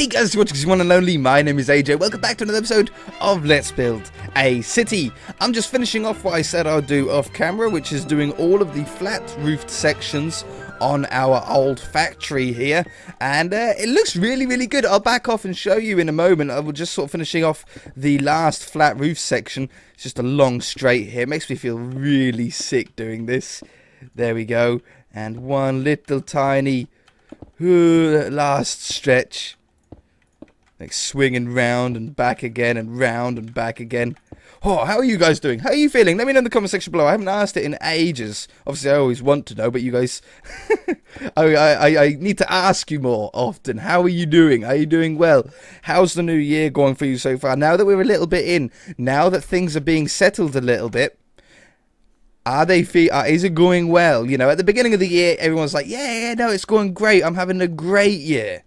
Hey guys, what's one and only, my name is AJ. Welcome back to another episode of Let's Build a City. I'm just finishing off what I said I'll do off camera, which is doing all of the flat roofed sections on our old factory here, and it looks really good. I'll back off and show you in a moment. I will just sort of finishing off the last flat roof section. It's just a long straight here. It makes me feel really sick doing this. There we go, and one little tiny last stretch. Like swinging round and back again and round and back again. Oh, how are you guys doing? How are you feeling? Let me know in the comment section below. I haven't asked it in ages. Obviously, I always want to know, but you guys... I need to ask you more often. How are you doing? Are you doing well? How's the new year going for you so far? Now that we're a little bit in, now that things are being settled a little bit, is it going well? You know, at the beginning of the year, everyone's like, yeah, no, it's going great. I'm having a great year.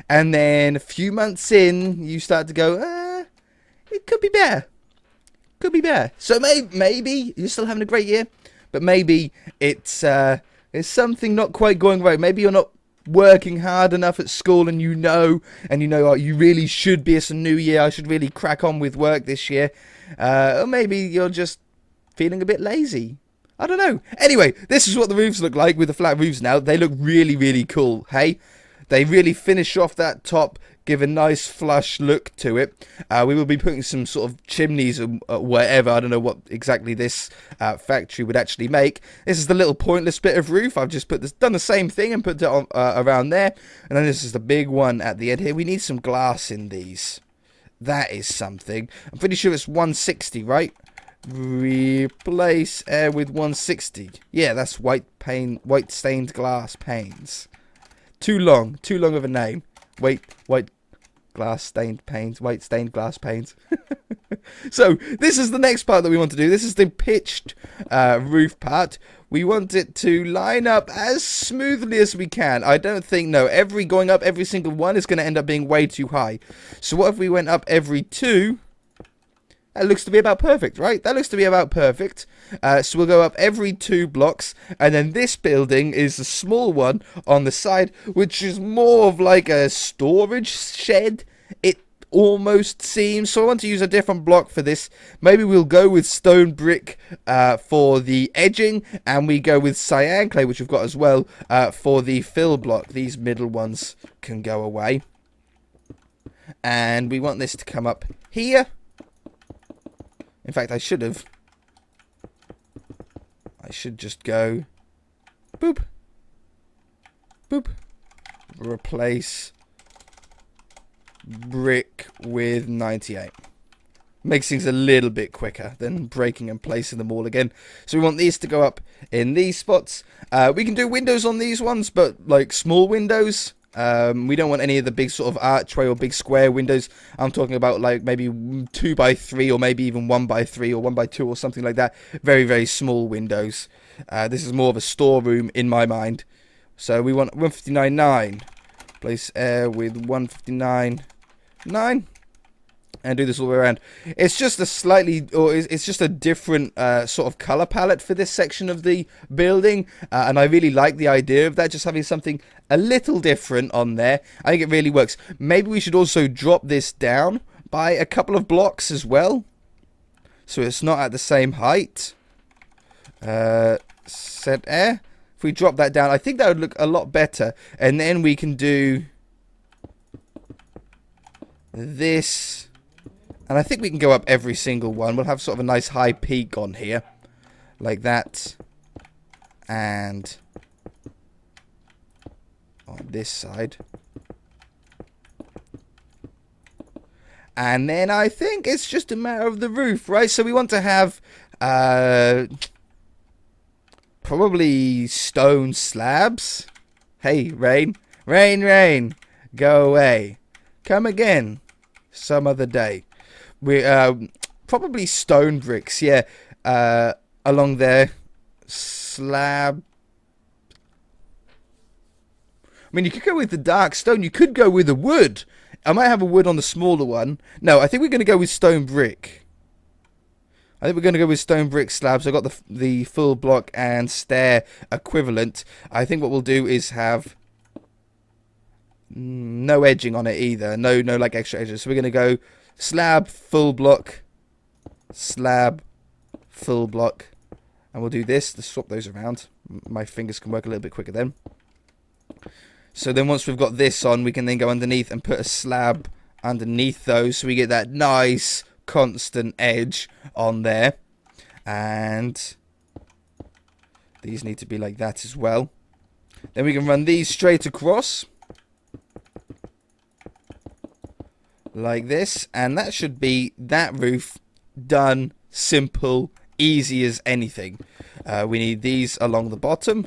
And then a few months in, you start to go, it could be better. Could be better. So maybe you're still having a great year, but maybe it's something not quite going right. Maybe you're not working hard enough at school, and you know, you really should be. It's a new year. I should really crack on with work this year. Or maybe you're just feeling a bit lazy. I don't know. Anyway, this is what the roofs look like with the flat roofs now. They look really cool. Hey? They really finish off that top, give a nice flush look to it. We will be putting some sort of chimneys or whatever. I don't know what exactly this factory would actually make. This is the little pointless bit of roof. I've just done the same thing and put it on, around there. And then this is the big one at the end here. We need some glass in these. That is something. I'm pretty sure it's 160, right? Replace air with 160. Yeah, that's white stained glass panes. Too long of a name. White glass stained panes. White stained glass panes. So this is the next part that we want to do. This is the pitched roof part. We want it to line up as smoothly as we can. I don't think, no, going up every single one is going to end up being way too high. So what if we went up every two? That looks to be about perfect, right? That looks to be about perfect. So we'll go up every 2 blocks. And then this building is a small one on the side, which is more of like a storage shed, it almost seems. So I want to use a different block for this. Maybe we'll go with stone brick for the edging. And we go with cyan clay, which we've got as well, for the fill block. These middle ones can go away. And we want this to come up here. In fact, I should just go boop, boop, replace brick with 98. Makes things a little bit quicker than breaking and placing them all again. So we want these to go up in these spots. We can do windows on these ones, but like small windows. We don't want any of the big sort of archway or big square windows. I'm talking about like maybe 2x3 or maybe even 1x3 or 1x2 or something like that. very small windows. This is more of a storeroom in my mind. So we want 159.9. Place air with 159.9. And do this all the way around. It's just a it's just a different sort of color palette for this section of the building, and I really like the idea of that, just having something a little different on there. I think it really works. Maybe we should also drop this down by a couple of blocks as well, so it's not at the same height. Set air. If we drop that down, I think that would look a lot better, and then we can do this. And I think we can go up every single one. We'll have sort of a nice high peak on here. Like that. And on this side. And then I think it's just a matter of the roof, right? So we want to have probably stone slabs. Hey, rain. Rain. Go away. Come again. Some other day. We probably stone bricks, yeah, along there. Slab. I mean, you could go with the dark stone. You could go with the wood. I might have a wood on the smaller one. No, I think we're going to go with stone brick. I think we're going to go with stone brick slabs. I've got the full block and stair equivalent. I think what we'll do is have No edging on it either. No like extra edges. So we're going to go slab, full block, slab, full block. And we'll do this to swap those around. My fingers can work a little bit quicker then. So then once we've got this on, we can then go underneath and put a slab underneath those. So we get that nice constant edge on there. And these need to be like that as well. Then we can run these straight across. Like this. And that should be that roof done, simple, easy as anything. We need these along the bottom.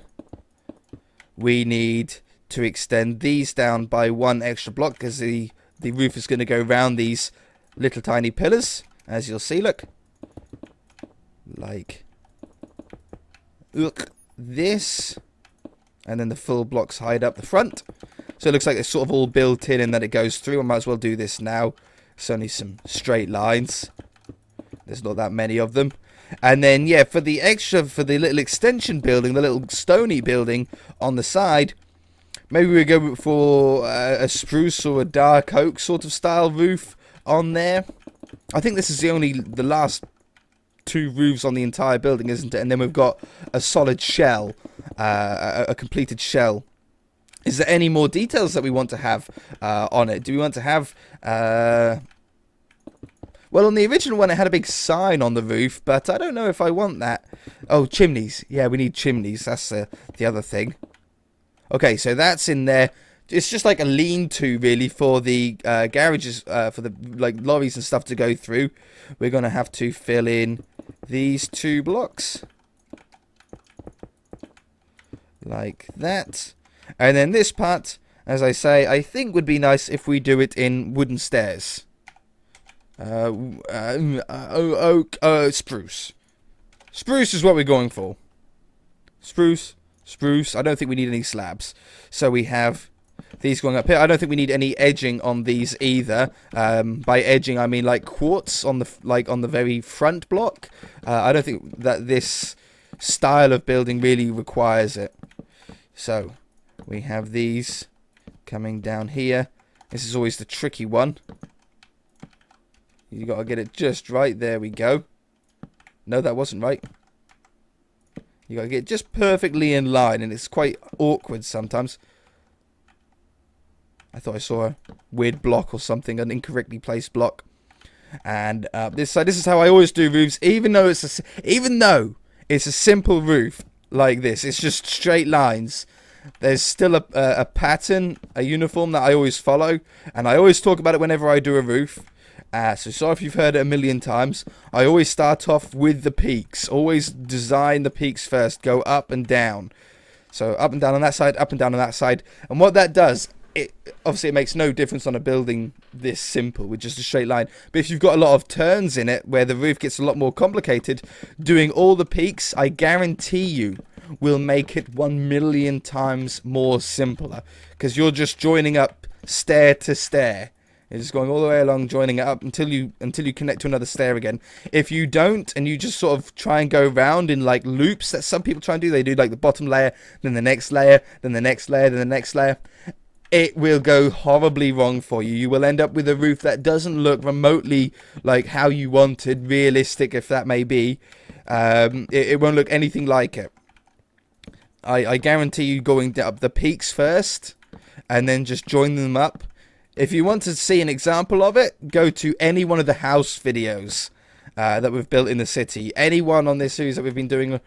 We need to extend these down by one extra block because the roof is going to go around these little tiny pillars, as you'll see. Look this, and then the full blocks hide up the front, so it looks like it's sort of all built in and that it goes through. I might as well do this now. It's only some straight lines, there's not that many of them. And then yeah, for the little extension building, the little stony building on the side, maybe we go for a spruce or a dark oak sort of style roof on there. I think this is the last two roofs on the entire building, isn't it? And then we've got a solid shell, a completed shell. Is there any more details that we want to have on it? Do we want to have... Well, on the original one, it had a big sign on the roof, but I don't know if I want that. Oh, chimneys. Yeah, we need chimneys. That's the other thing. Okay, so that's in there. It's just like a lean-to, really, for the garages, for the lorries and stuff to go through. We're going to have to fill in these 2 blocks. Like that. And then this part, as I say, I think would be nice if we do it in wooden stairs. Spruce. Spruce is what we're going for. Spruce. I don't think we need any slabs. So we have these going up here. I don't think we need any edging on these either. By edging, I mean like quartz on the very front block. I don't think that this style of building really requires it. So we have these coming down here. This is always the tricky one. You got to get it just right. There we go. No, that wasn't right. You got to get it just perfectly in line, and it's quite awkward sometimes. I thought I saw a weird block or something, an incorrectly placed block. And this is how I always do roofs, even though it's a simple roof like this. It's just straight lines. There's still a pattern, a uniform that I always follow, and I always talk about it whenever I do a roof. So sorry if you've heard it a million times. I always start off with the peaks. Always design the peaks first. Go up and down. So up and down on that side, up and down on that side. And what that does, obviously it makes no difference on a building this simple with just a straight line. But if you've got a lot of turns in it where the roof gets a lot more complicated, doing all the peaks, I guarantee you, will make it 1,000,000 times more simpler. Because you're just joining up stair to stair. It's just going all the way along, joining it up until you connect to another stair again. If you don't, and you just sort of try and go round in like loops that some people try and do, they do like the bottom layer, then the next layer, then the next layer, then the next layer. It will go horribly wrong for you. You will end up with a roof that doesn't look remotely like how you wanted, realistic if that may be. It won't look anything like it. I guarantee you going up the peaks first, and then just join them up. If you want to see an example of it, go to any one of the house videos that we've built in the city. Anyone on this series that we've been doing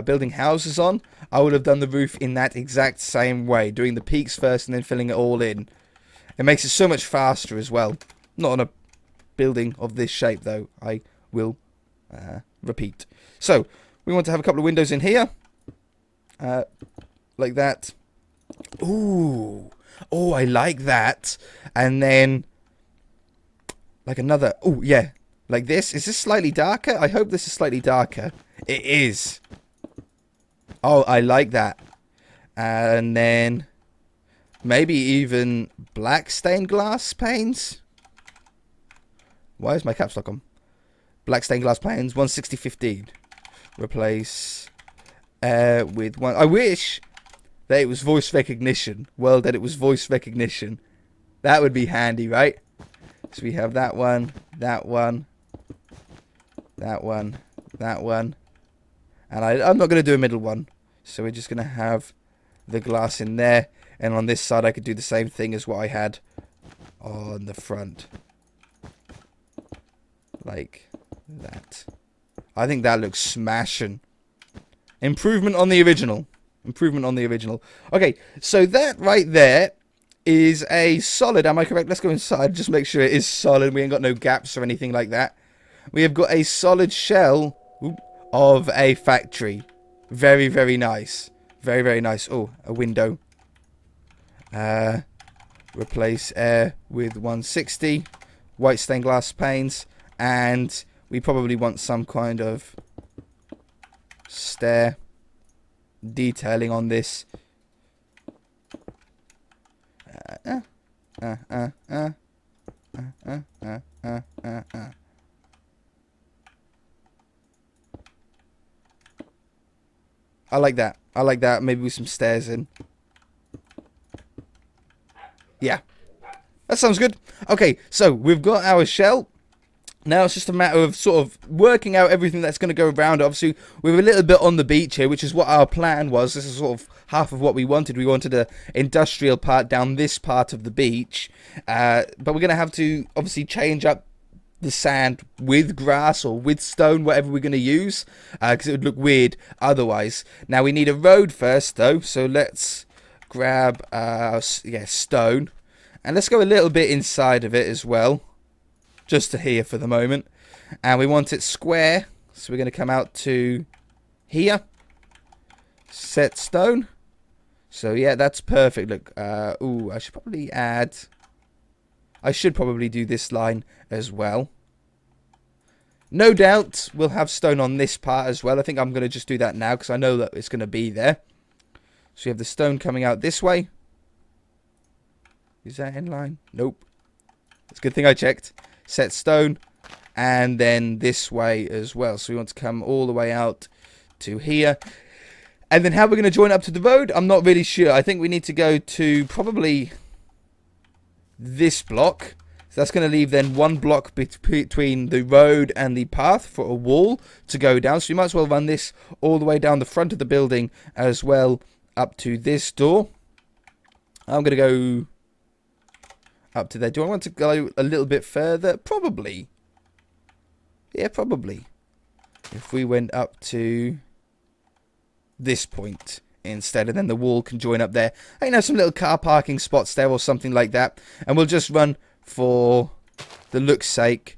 building houses on, I would have done the roof in that exact same way, doing the peaks first and then filling it all in. It makes it so much faster as well. Not on a building of this shape, though, I will repeat. So, we want to have a couple of windows in here. Like that. Ooh. Oh, I like that. And then like another. Oh, yeah. Like this. Is this slightly darker? I hope this is slightly darker. It is. Oh, I like that. And then maybe even black stained glass panes. Why is my caps lock on? Black stained glass panes. 160/15. Replace with one. I wish that it was voice recognition. World that it was voice recognition. That would be handy, right? So we have that one, that one, that one, that one. And I'm not going to do a middle one. So we're just going to have the glass in there. And on this side, I could do the same thing as what I had on the front. Like that. I think that looks smashing. Improvement on the original. Improvement on the original. Okay, so that right there is a solid. Am I correct? Let's go inside. Just make sure it is solid. We ain't got no gaps or anything like that. We have got a solid shell of a factory. Very, very nice. Very, very nice. Oh, a window. Replace air with 160. White stained glass panes. And we probably want some kind of stair detailing on this. I like that. I like that. Maybe with some stairs in. Yeah. That sounds good. Okay, so we've got our shell. Now it's just a matter of sort of working out everything that's going to go around. Obviously, we're a little bit on the beach here, which is what our plan was. This is sort of half of what we wanted. We wanted an industrial part down this part of the beach. But we're going to have to obviously change up the sand with grass or with stone, whatever we're going to use. Because it would look weird otherwise. Now we need a road first, though. So let's grab stone. And let's go a little bit inside of it as well. Just to here for the moment. And we want it square. So we're going to come out to here. Set stone. So yeah, that's perfect. Look, I should probably add... I should probably do this line as well. No doubt we'll have stone on this part as well. I think I'm going to just do that now because I know that it's going to be there. So you have the stone coming out this way. Is that in line? Nope. It's a good thing I checked. Set stone, and then this way as well. So we want to come all the way out to here. And then how we're going to join up to the road, I'm not really sure. I think we need to go to probably this block. So that's going to leave then one block between the road and the path for a wall to go down. So you might as well run this all the way down the front of the building as well up to this door. I'm going to go up to there. Do I want to go a little bit further? Probably. Yeah, probably. If we went up to this point instead, and then the wall can join up there. I think there's some little car parking spots there or something like that. And we'll just run, for the look's sake,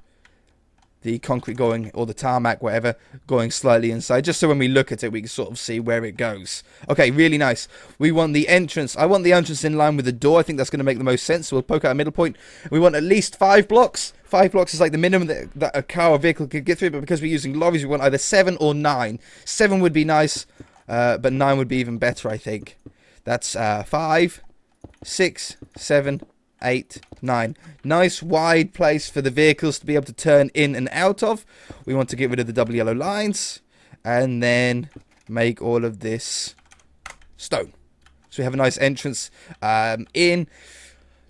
the concrete going, or the tarmac, whatever, going slightly inside, just so when we look at it, we can sort of see where it goes. Okay, really nice. We want the entrance. I want the entrance in line with the door. I think that's going to make the most sense. So we'll poke out a middle point. We want at least 5 blocks. 5 blocks is like the minimum that a car or vehicle could get through, but because we're using lorries, we want either 7 or 9. 7 would be nice, but 9 would be even better, I think. That's 5, 6, 7, 8, 9. Nice wide place for the vehicles to be able to turn in and out of. We want to get rid of the double yellow lines and then make all of this stone. So we have a nice entrance in.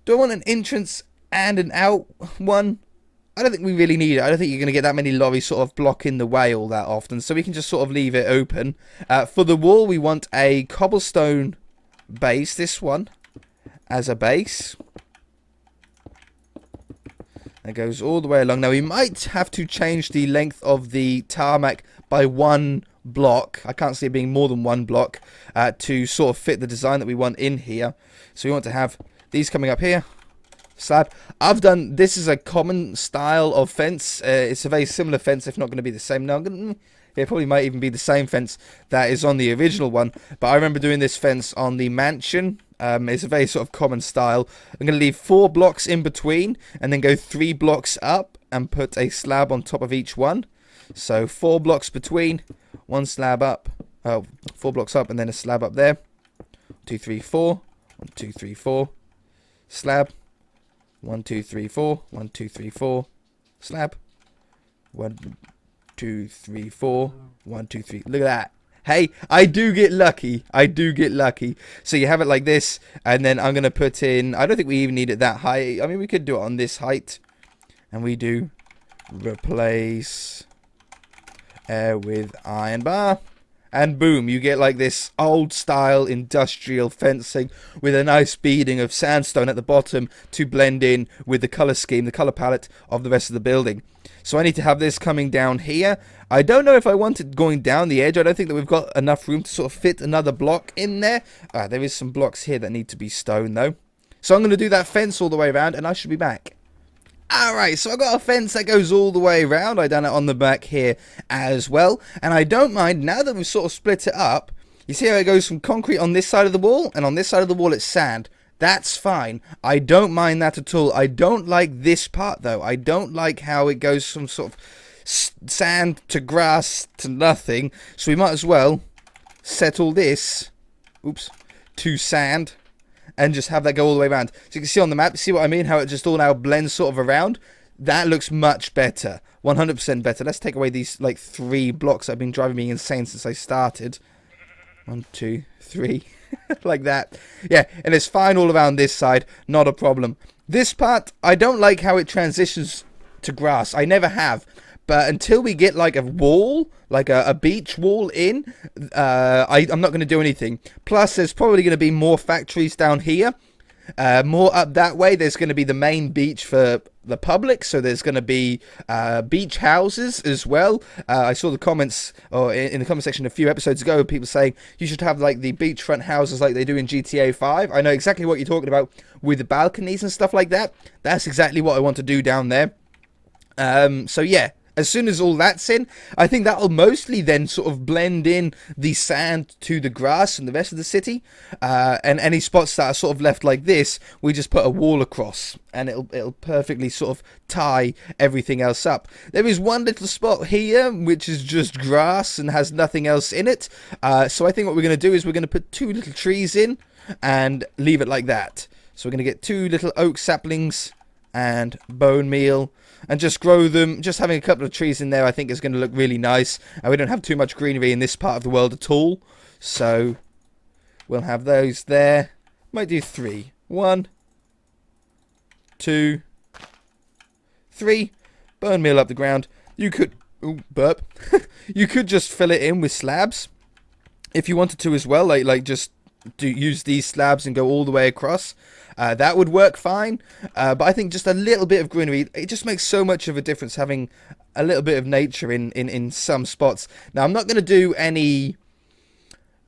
Do I want an entrance and an out one? I don't think we really need it. I don't think you're going to get that many lorries sort of blocking the way all that often. So we can just sort of leave it open. For the wall, we want a cobblestone base. This one as a base. It goes all the way along. Now, we might have to change the length of the tarmac by 1 block. I can't see it being more than 1 block to sort of fit the design that we want in here. So we want to have these coming up here. Slab. This is a common style of fence. It's a very similar fence, if not going to be the same. Now, it probably might even be the same fence that is on the original one. But I remember doing this fence on the mansion. It's a very sort of common style. I'm going to leave 4 blocks in between and then go 3 blocks up and put a slab on top of each one. So 4 blocks between, 1 slab up, 4 blocks up and then a slab up there. 2, 3, 4, 1, 2, 3, 4, slab. 1, 2, 3, 4, 1, 2, 3, 4, slab. 1, 2, 3, 4, 1, 2, 3. Look at that. Hey, I do get lucky. I do get lucky. So you have it like this, and then I'm going to put in... I don't think we even need it that high. I mean, we could do it on this height. And we do replace air with iron bar. And boom, you get like this old-style industrial fencing with a nice beading of sandstone at the bottom to blend in with the color scheme, the color palette of the rest of the building. So I need to have this coming down here. I don't know if I want it going down the edge. I don't think that we've got enough room to sort of fit another block in there. There is some blocks here that need to be stone, though. So I'm going to do that fence all the way around, and I should be back. Alright, so I've got a fence that goes all the way around. I've done it on the back here as well. And I don't mind, now that we've sort of split it up, you see how it goes from concrete on this side of the wall, and on this side of the wall it's sand. That's fine. I don't mind that at all. I don't like this part, though. I don't like how it goes from sort of sand to grass to nothing. So we might as well settle this, to sand. And just have that go all the way around. So you can see on the map, see what I mean? How it just all now blends sort of around. That looks much better. 100% better. Let's take away these, like, 3 blocks that have been driving me insane since I started. 1, 2, 3. Like that. Yeah, and it's fine all around this side. Not a problem. This part, I don't like how it transitions to grass. I never have. But until we get like a wall, like a beach wall in, I'm not going to do anything. Plus, there's probably going to be more factories down here. More up that way, there's going to be the main beach for the public. So there's going to be beach houses as well. I saw the comments, or in the comment section a few episodes ago, people saying you should have like the beachfront houses like they do in GTA 5. I know exactly what you're talking about with the balconies and stuff like that. That's exactly what I want to do down there. So yeah. As soon as all that's in, I think that'll mostly then sort of blend in the sand to the grass and the rest of the city. And any spots that are sort of left like this, we just put a wall across. And it'll perfectly sort of tie everything else up. There is one little spot here, which is just grass and has nothing else in it. So I think what we're going to do is we're going to put 2 little trees in and leave it like that. So we're going to get 2 little oak saplings and bone meal. And just grow them. Just having a couple of trees in there I think is going to look really nice. And we don't have too much greenery in this part of the world at all. So we'll have those there. Might do 3. 1, 2, 3. Bone meal up the ground. You could... Ooh, burp. You could just fill it in with slabs. If you wanted to as well. Like just use these slabs and go all the way across. That would work fine, but I think just a little bit of greenery, it just makes so much of a difference having a little bit of nature in some spots. Now, I'm not going to do any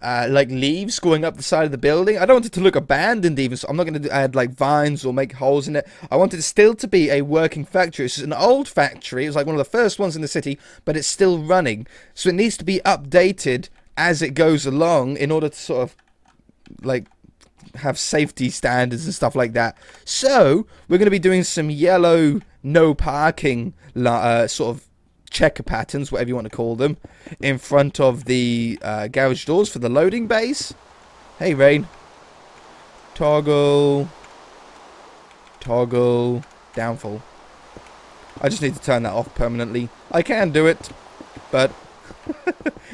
like leaves going up the side of the building. I don't want it to look abandoned even, so I'm not going to add like vines or make holes in it. I want it still to be a working factory. It's an old factory. It was like one of the first ones in the city, but it's still running. So it needs to be updated as it goes along in order to sort of like have safety standards and stuff like that. So we're going to be doing some yellow no parking sort of checker patterns, whatever you want to call them, in front of the garage doors for the loading bays. Hey, Rain. Toggle downfall. I just need to turn that off permanently. I can do it, but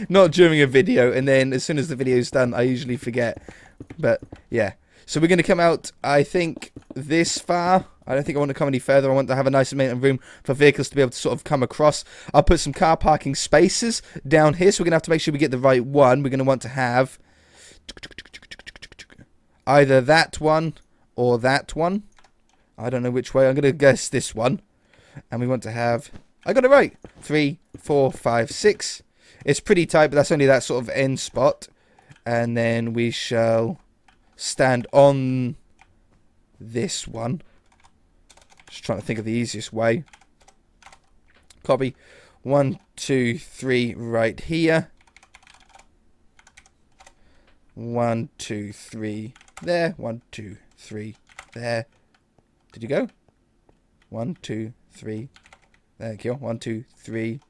not during a video, and then as soon as the video's done I usually forget. But yeah, so we're going to come out, I think, this far. I don't think I want to come any further. I want to have a nice amount of room for vehicles to be able to sort of come across. I'll put some car parking spaces down here, so we're going to have to make sure we get the right one. We're going to want to have either that one or that one. I don't know which way. I'm going to guess this one. And we want to have... I got it right. 3, 4, 5, 6. It's pretty tight, but that's only that sort of end spot. And then we shall stand on this one. Just trying to think of the easiest way. Copy. 1, 2, 3 right here. 1, 2, 3 there. 1, 2, 3 there. Did you go? 1, 2, 3. Thank you. 1, 2, 3.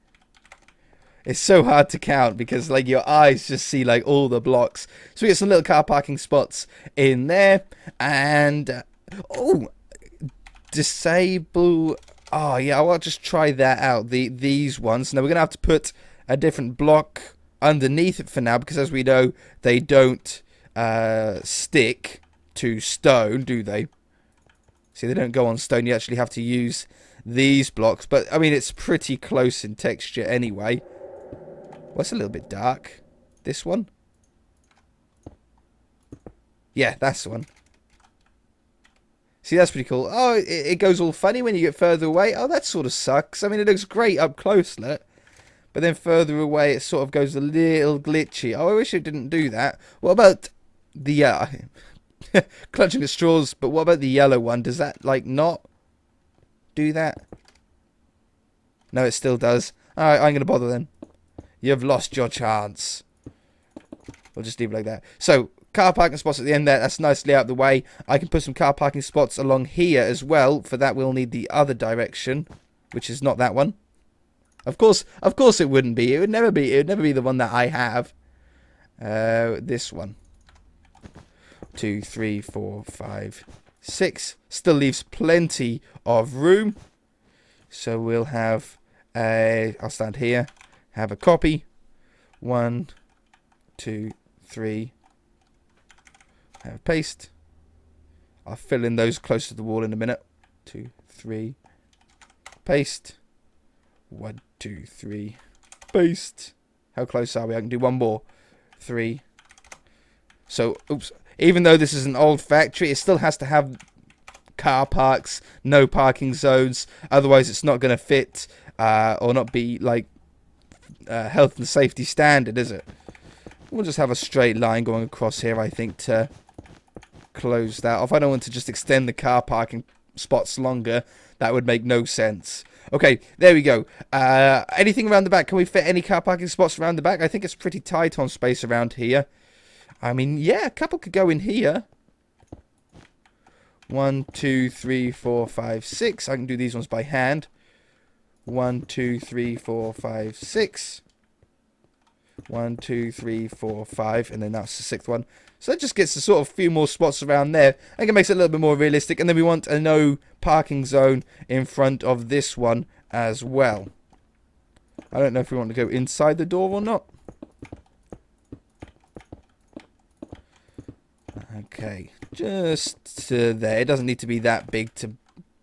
It's so hard to count because like your eyes just see like all the blocks. So we get some little car parking spots in there. And disable. Oh yeah, I'll just try that out. These ones. Now we're gonna have to put a different block underneath it for now, because as we know, they don't stick to stone, do they? See, they don't go on stone. You actually have to use these blocks. But, I mean, it's pretty close in texture anyway. Well, it's a little bit dark. This one? Yeah, that's the one. See, that's pretty cool. Oh, it goes all funny when you get further away. Oh, that sort of sucks. I mean, it looks great up close, look. But then further away, it sort of goes a little glitchy. Oh, I wish it didn't do that. What about the... clutching at straws, but what about the yellow one? Does that, like, not do that? No, it still does. Alright, I'm going to bother then. You've lost your chance. We'll just leave it like that. So, car parking spots at the end there. That's nicely out of the way. I can put some car parking spots along here as well. For that, we'll need the other direction, which is not that one. Of course it wouldn't be. It would never be the one that I have. This one. 2, 3, 4, 5, 6. Still leaves plenty of room. So we'll have I'll stand here. Have a copy. 1, 2, 3. Have a paste. I'll fill in those close to the wall in a minute. 2, 3. Paste. 1, 2, 3. Paste. How close are we? I can do one more. 3. So, oops. Even though this is an old factory, it still has to have car parks, no parking zones. Otherwise, it's not going to fit or not be like health and safety standard, is it? We'll just have a straight line going across here, I think, to close that off. I don't want to just extend the car parking spots longer. That would make no sense. Okay, there we go. Anything around the back? Can we fit any car parking spots around the back? I think it's pretty tight on space around here. I mean, yeah, a couple could go in here. 1, 2, 3, 4, 5, 6. I can do these ones by hand. 1, 2, 3, 4, 5, 6. 1, 2, 3, 4, 5. And then that's the 6th one. So that just gets a sort of few more spots around there. I think it makes it a little bit more realistic. And then we want a no parking zone in front of this one as well. I don't know if we want to go inside the door or not. Okay, just there. It doesn't need to be that big to,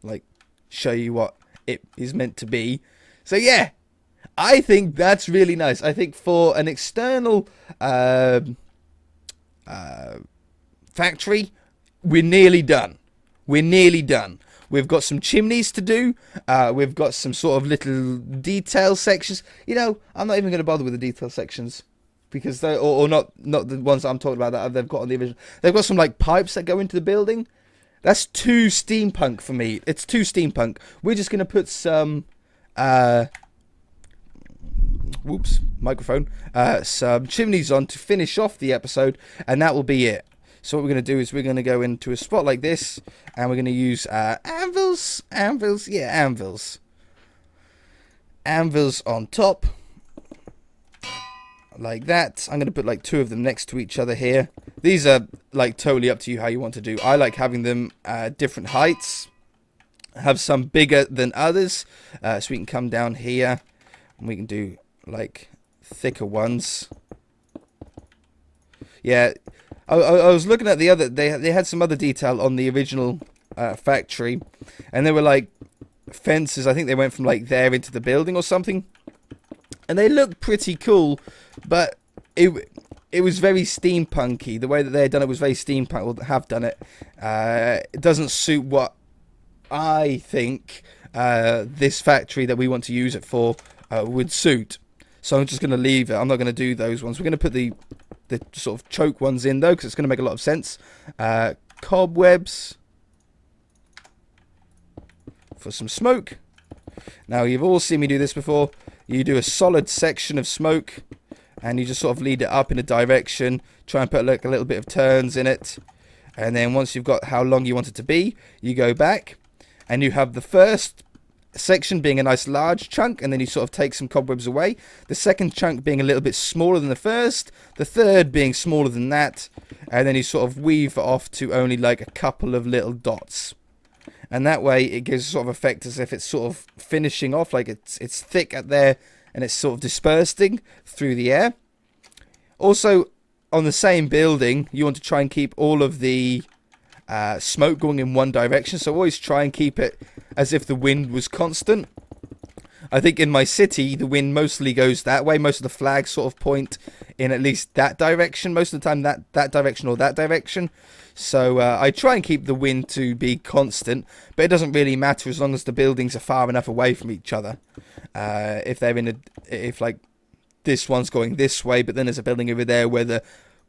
like, show you what it is meant to be. So, yeah, I think that's really nice. I think for an external factory, we're nearly done. We're nearly done. We've got some chimneys to do. We've got some sort of little detail sections. You know, I'm not even going to bother with the detail sections. Because they or not the ones that I'm talking about that they've got on the original. They've got some like pipes that go into the building. That's too steampunk for me. It's too steampunk. We're just gonna put some whoops, microphone. Some chimneys on to finish off the episode, and that will be it. So what we're gonna do is we're gonna go into a spot like this, and we're gonna use anvils on top. Like that. I'm going to put like 2 of them next to each other here. These are like totally up to you how you want to do. I like having them different heights. Have some bigger than others. So we can come down here and we can do like thicker ones. Yeah. I was looking at the other. They had some other detail on the original factory. And they were like fences. I think they went from like there into the building or something. And they looked pretty cool, but it was very steampunky. The way that they had done it was very steampunk, or have done it. It doesn't suit what I think this factory that we want to use it for would suit. So I'm just going to leave it. I'm not going to do those ones. We're going to put the sort of choke ones in, though, because it's going to make a lot of sense. Cobwebs for some smoke. Now, you've all seen me do this before. You do a solid section of smoke, and you just sort of lead it up in a direction. Try and put like a little bit of turns in it. And then once you've got how long you want it to be, you go back, and you have the first section being a nice large chunk, and then you sort of take some cobwebs away. The second chunk being a little bit smaller than the first. The third being smaller than that. And then you sort of weave it off to only like a couple of little dots. And that way it gives a sort of effect as if it's sort of finishing off, like it's thick at there and it's sort of dispersing through the air. Also, on the same building, you want to try and keep all of the smoke going in one direction. So always try and keep it as if the wind was constant. I think in my city, the wind mostly goes that way. Most of the flags sort of point in at least that direction. Most of the time, that direction or that direction. So I try and keep the wind to be constant, but it doesn't really matter as long as the buildings are far enough away from each other. If like this one's going this way, but then there's a building over there where the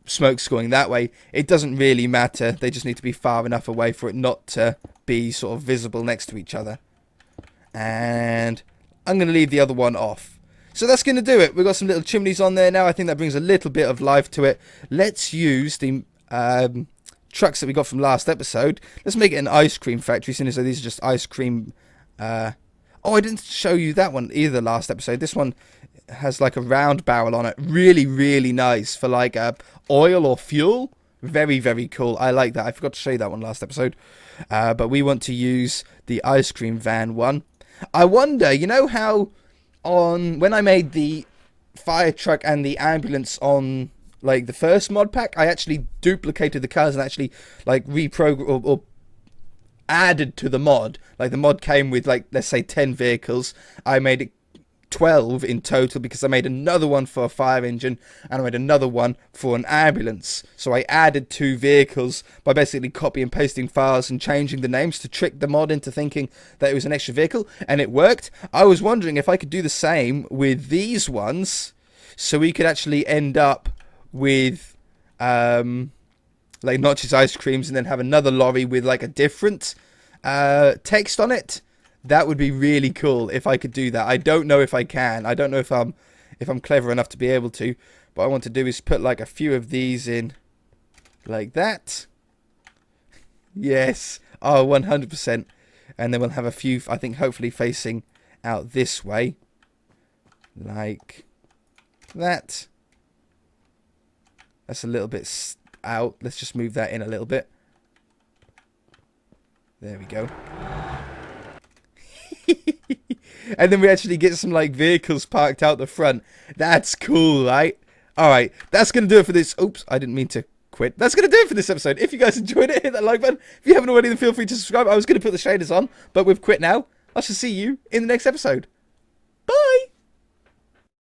smoke's going that way, it doesn't really matter. They just need to be far enough away for it not to be sort of visible next to each other. And I'm going to leave the other one off. So that's going to do it. We've got some little chimneys on there now. I think that brings a little bit of life to it. Let's use the trucks that we got from last episode. Let's make it an ice cream factory, since these are just ice cream. Oh, I didn't show you that one either last episode. This one has like a round barrel on it. Really, really nice for like oil or fuel. Very, very cool. I like that. I forgot to show you that one last episode. But we want to use the ice cream van one. I wonder, you know how when I made the fire truck and the ambulance on like the first mod pack, I actually duplicated the cars and actually like reprogrammed or added to the mod. Like the mod came with like, let's say 10 vehicles. I made it 12 in total because I made another one for a fire engine and I made another one for an ambulance. So I added 2 vehicles by basically copy and pasting files and changing the names to trick the mod into thinking that it was an extra vehicle, and it worked. I was wondering if I could do the same with these ones so we could actually end up with like Notch's ice creams and then have another lorry with like a different text on it. That would be really cool if I could do that. I don't know if I can. I don't know if I'm clever enough to be able to. What I want to do is put like a few of these in like that. Yes. Oh, 100%. And then we'll have a few, I think, hopefully facing out this way. Like that. That's a little bit out. Let's just move that in a little bit. There we go. And then we actually get some like vehicles parked out the front. That's cool, right? Alright, that's going to do it for this. Oops, I didn't mean to quit. That's going to do it for this episode. If you guys enjoyed it, hit that like button. If you haven't already, then feel free to subscribe. I was going to put the shaders on, but we've quit now. I shall see you in the next episode. Bye!